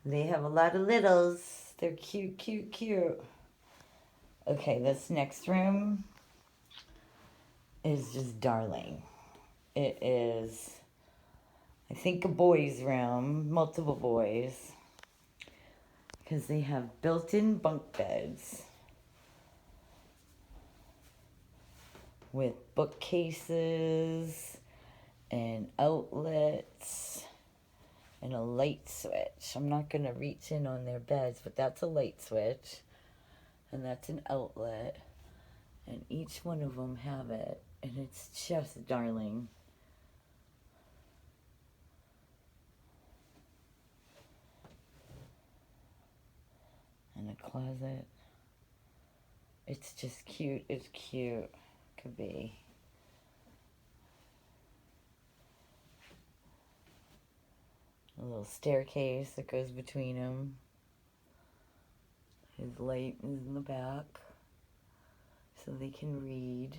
They have a lot of littles. They're cute, cute, cute. Okay, this next room is just darling. It is, I think, a boys' room, multiple boys, because they have built-in bunk beds with bookcases and outlets and a light switch. I'm not going to reach in on their beds, but that's a light switch, and that's an outlet, and each one of them have it, and it's just darling. And a closet. It's just cute. It's cute. Could be. A little staircase that goes between them. His light is in the back, so they can read.